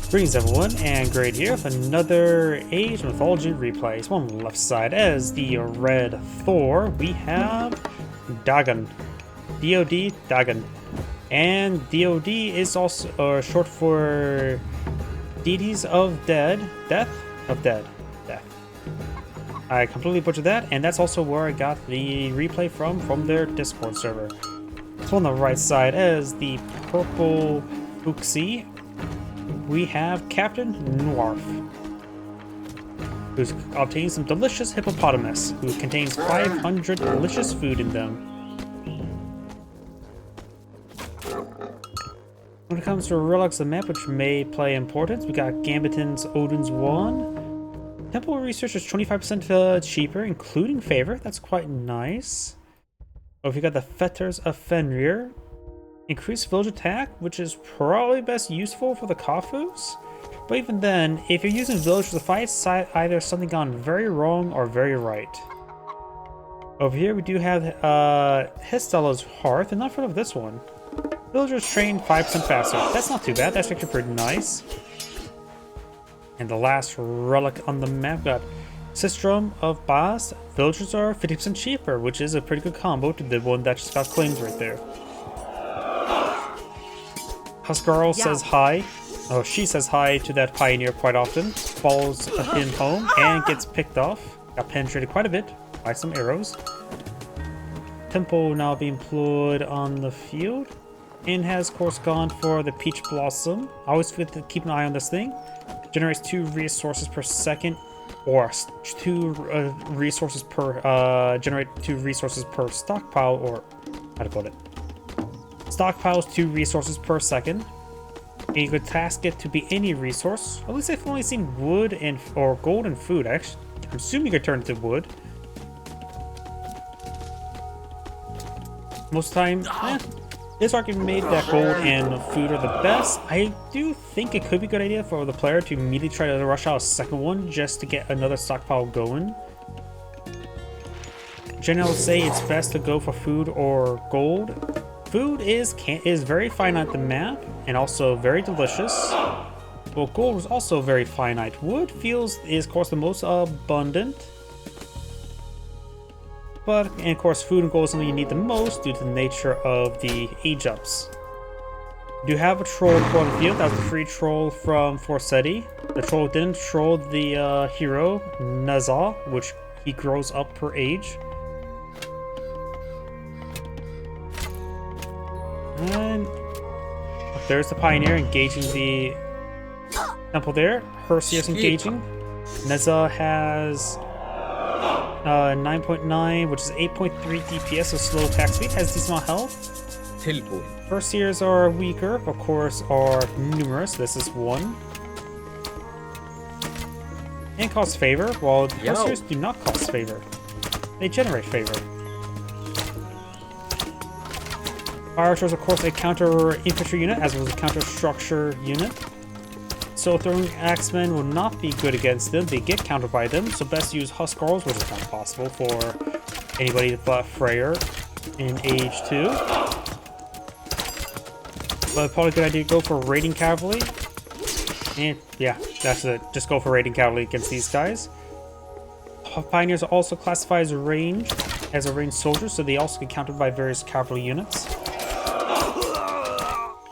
Greetings everyone, and Great here with another Age Mythology Replay. So on the left side, as the red Thor, we have Dagon. DoD, Dagon. And DoD is also short for Deities of Dead. Death? Of Dead. Death. I completely butchered that, and that's also where I got the replay from their Discord server. So on the right side, as the purple Fuxi, we have Captain Nawaf, who's obtained some delicious hippopotamus, who contains 500 delicious food in them. When it comes to relics of the map, which may play importance, we got Gambiton's Odin's Wand. Temple research is 25% cheaper, including favor. That's quite nice. Oh, we got the Fetters of Fenrir. Increased village attack, which is probably best useful for the Kafus. But even then, if you're using village for the fight, either something gone very wrong or very right. Over here we do have Histella's Hearth, and not heard of this one. Villagers train 5% faster. That's not too bad, that's actually pretty nice. And the last relic on the map got Sistrum of Bas. Villagers are 50% cheaper, which is a pretty good combo to the one that just got claimed right there. Huskarl says hi. Oh, she says hi to that pioneer quite often. Follows him home and gets picked off. Got penetrated quite a bit by some arrows. Temple now being employed on the field. And has, of course, gone for the Peach Blossom. Always good to keep an eye on this thing. Generates 2 resources per second. Or 2 resources per... generate 2 resources per stockpile, or... how to put it? Stockpiles 2 resources per second, and you could task it to be any resource. At least I've only seen wood and or gold and food. Actually, I'm assuming you could turn it to wood. Most of the time, this argument made that gold and food are the best. I do think it could be a good idea for the player to immediately try to rush out a second one just to get another stockpile going. Generally, I would say it's best to go for food or gold. Food is very finite on the map, and also very delicious. Well, gold is also very finite. Wood is of course the most abundant. And of course food and gold is something you need the most due to the nature of the age ups. You do have a troll on the field. That was the free troll from Forsetti. The troll didn't troll the hero, Nazal, which he grows up per age. And there's the pioneer engaging the temple there. Herseus engaging. Neza has 9.9, which is 8.3 DPS, so slow attack speed. Has decent amount of health. Herseers are weaker, of course, are numerous. This is 1. And cost favor, while the Herseers do not cost favor. They generate favor. Fire Archer is, of course, a counter infantry unit, as well as a counter structure unit. So throwing axemen will not be good against them. They get countered by them, so best use Huskarls, which is not possible for anybody but Freyr in Age 2. But probably a good idea to go for raiding cavalry. And yeah, that's it. Just go for raiding cavalry against these guys. Pioneers are also classified as a ranged soldier, so they also get countered by various cavalry units.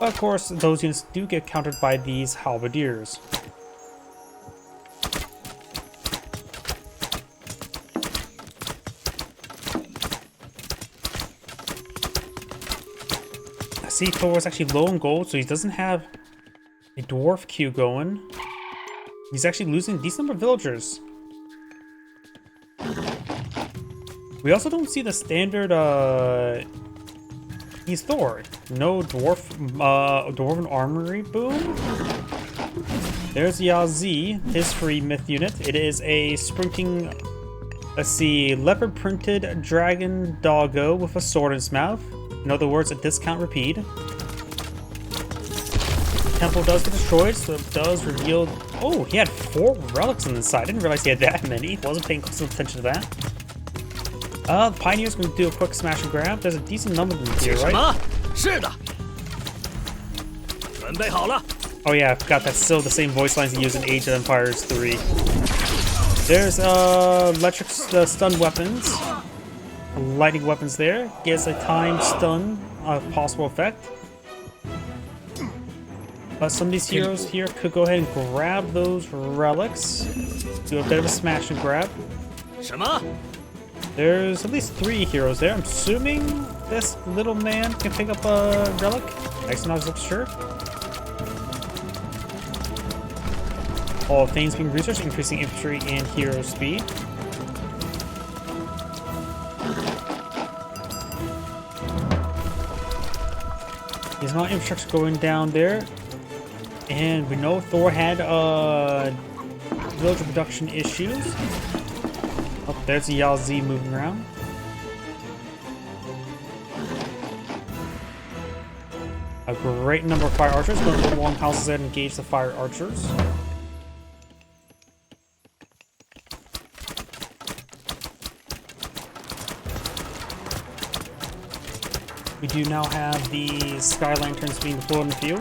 Of course, those units do get countered by these halberdiers. I see Thor is actually low in gold, so he doesn't have a dwarf queue going. He's actually losing a decent number of villagers. We also don't see the standard he's Thor. No dwarven armory boom. There's Yazi, his free myth unit. It is a sprinting, let's see, leopard printed dragon doggo with a sword in his mouth. In other words, a discount repeat. Temple does get destroyed, so it does reveal. Oh, he had 4 relics on the side. I didn't realize he had that many. Wasn't paying close attention to that. The Pioneer's going to do a quick smash and grab. There's a decent number of them here, right? 是的，准备好了， Oh yeah, I forgot that's still the same voice lines he used in Age of Empires 3. There's electric stun weapons. Lightning weapons there. Gets a time stun possible effect. But some of these heroes here could go ahead and grab those relics. Do a bit of a smash and grab. There's at least 3 heroes there. I'm assuming this little man can pick up a relic. Actually, not as sure. All things being researched, increasing infantry and hero speed. There's not infrastructure going down there. And we know Thor had villager production issues. Oh, there's the Yazi moving around. A great number of fire archers going to the long houses and engage the fire archers. We do now have the sky lanterns being deployed in the field.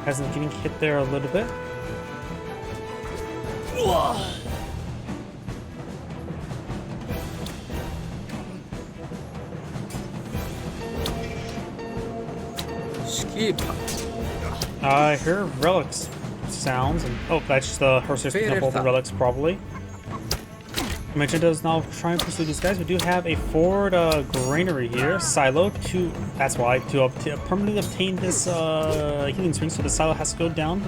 Hasn't getting hit there a little bit. I hear relics sounds, and oh, that's the Horser's Temple of the relics, probably. Magenta is now trying to pursue these guys. We do have a forward granary here, silo. That's why to permanently obtain this healing spring, so the silo has to go down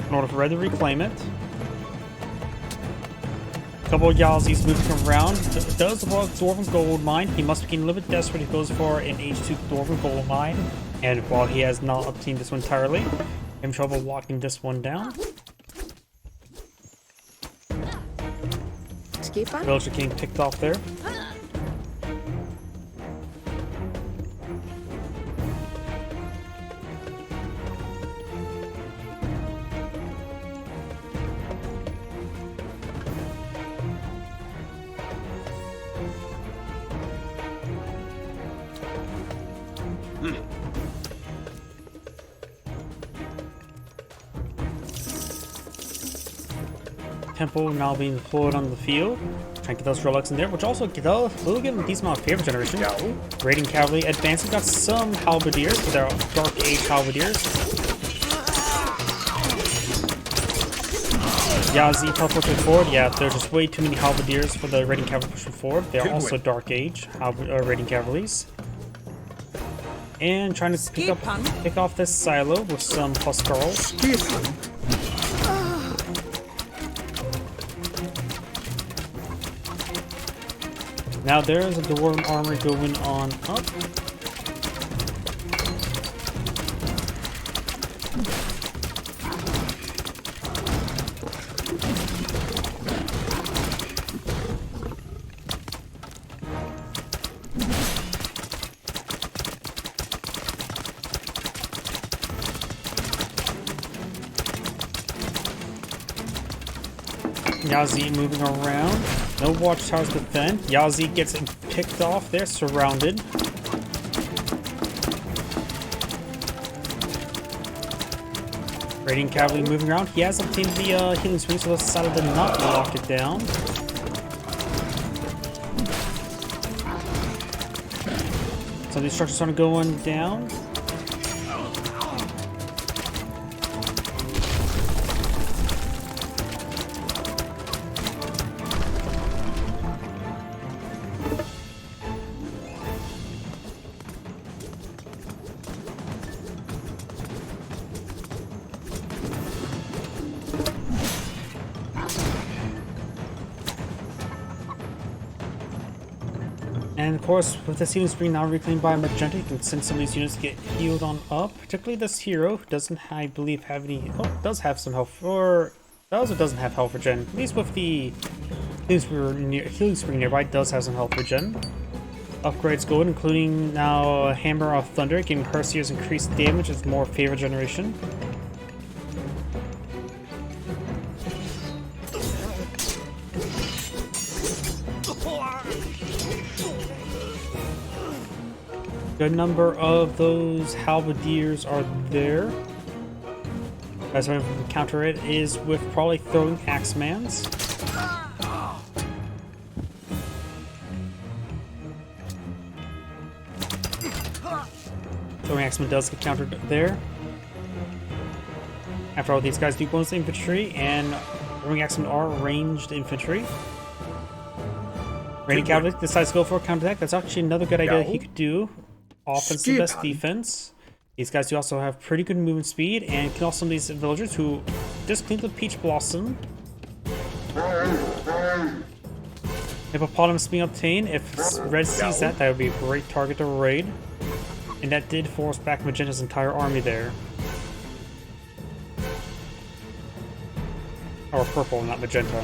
in order for Red to reclaim it. A couple of Yazis moving around. Does involve Dwarven Gold Mine. He must be getting a little bit desperate. He goes for an H2 Dwarven Gold Mine. And while he has not obtained this one entirely, having trouble locking this one down. Villager getting picked off there. Temple now being deployed on the field. Trying to get those relics in there, which also get a little bit of a decent amount of favor generation. Raiding cavalry advancing. Got some halberdiers, but they're Dark Age halberdiers. Yazi pushing forward. Yeah, there's just way too many halberdiers for the raiding cavalry pushing forward. They're also Dark Age raiding cavalries. And trying to pick off this silo with some Huskarls. Now there's a Dwarven armor going on up. Yazi moving around. No watchtowers to defend. Yazi gets picked off there, surrounded. Raiding cavalry moving around. He has obtained the healing spring, so let's decide to not lock it down. Some of these structures are going down. And of course, with this healing spring now reclaimed by Magenta, you can send some of these units to get healed on up. Particularly this hero, who doesn't, I believe, have any... Oh, does have some health, or doesn't have health regen. At least with the healing spring nearby, does have some health regen. upgrades gold, including now Hammer of Thunder, giving Herseers increased damage with more favor generation. Good number of those halberdiers are there. As I can counter it is with probably throwing axemans. Throwing axeman does get countered there. After all, these guys do bonus infantry, and throwing axemen are ranged infantry. Rainy Cavalry decides to go for a counterattack. That's actually another good idea he could do. Offense the best defense. These guys do also have pretty good movement speed and kill some of these villagers who just cleaned the Peach Blossom. Hippopotamus being obtained. If Red sees that, that would be a great target to raid. And that did force back Magenta's entire army there. Or purple, not magenta.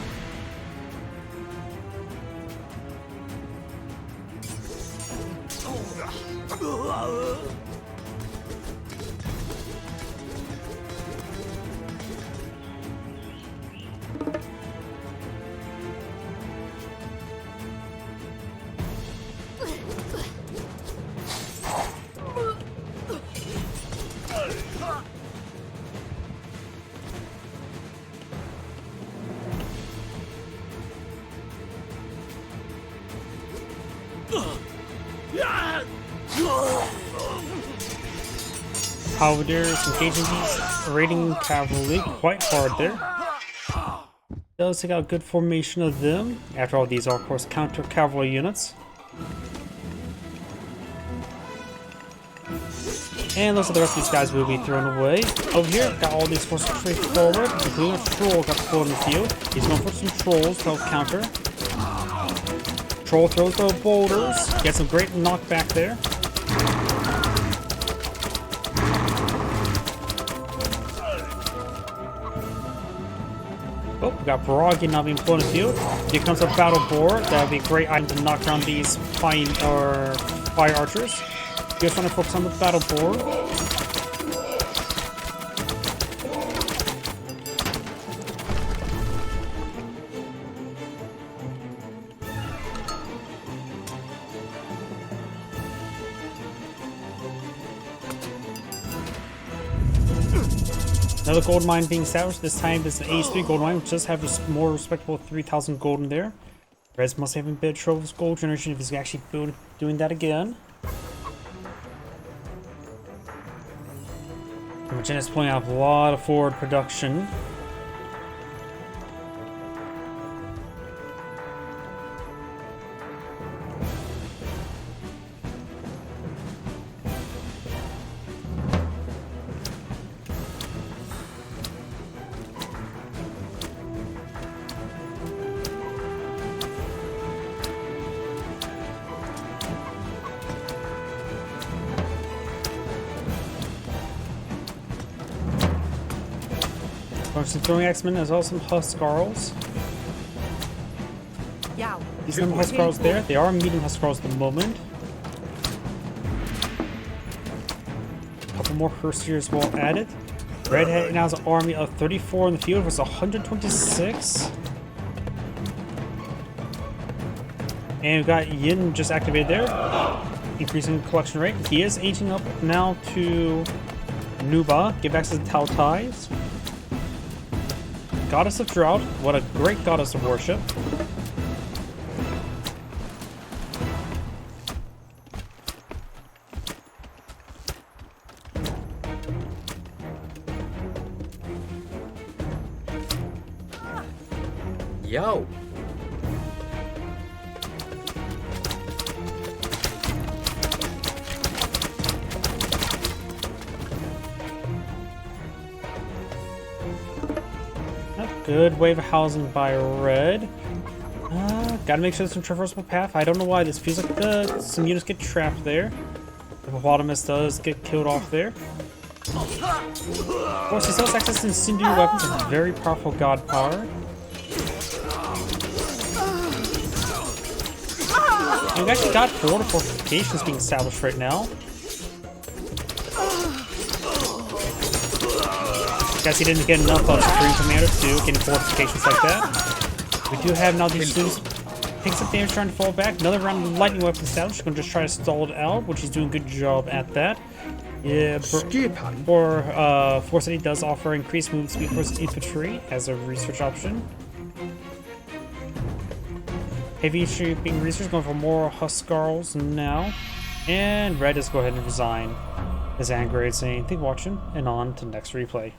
Halberdiers engaging these raiding cavalry quite hard there. Does take out a good formation of them. After all, these are of course counter cavalry units. And looks like the rest of these guys will be thrown away. Over here, got all these forces straight forward, including a troll got pulled in the field. He's going for some trolls to help counter. Troll throws the boulders, gets some great knockback there. Oh, we got Baragi now being pulled in the field. Here comes a battle boar. That would be a great item to knock down these fire archers. Just want to focus on the battle boar. Another gold mine being established. This time it's an H3 gold mine, which does have a more respectable 3,000 gold in there. Reds must have a bit of gold generation if he's actually doing that again. Magenta's pulling out a lot of forward production. Some throwing axemen as well as some huskarls. These number huskarls there. They are medium huskarls at the moment. A couple more Herseers will add it. Redhead now has an army of 34 in the field versus 126. And we've got Yin just activated there. Increasing collection rate. He is aging up now to Nuba. Give access to Tau Ties. Goddess of Drought, what a great goddess of worship. Yo! Good wave of housing by red. Gotta make sure there's some traversable path. I don't know why this feels like some units get trapped there. The hippopotamus does get killed off there. Of course, he still has access to incendiary weapons and very powerful god power. And we've actually got 4 fortifications being established right now. Guess he didn't get enough of Supreme Commander to getting fortifications like that. We do have now these students taking some damage trying to fall back. Another round of lightning weapon established. He's going to just try to stall it out, which he's doing a good job at that. Yeah, for Force City does offer increased movement speed for his infantry as a research option. Heavy infantry being researched, going for more Huskarls now. And Red is go ahead and resign his Angrade, saying, "Thank you for watching," and on to the next replay.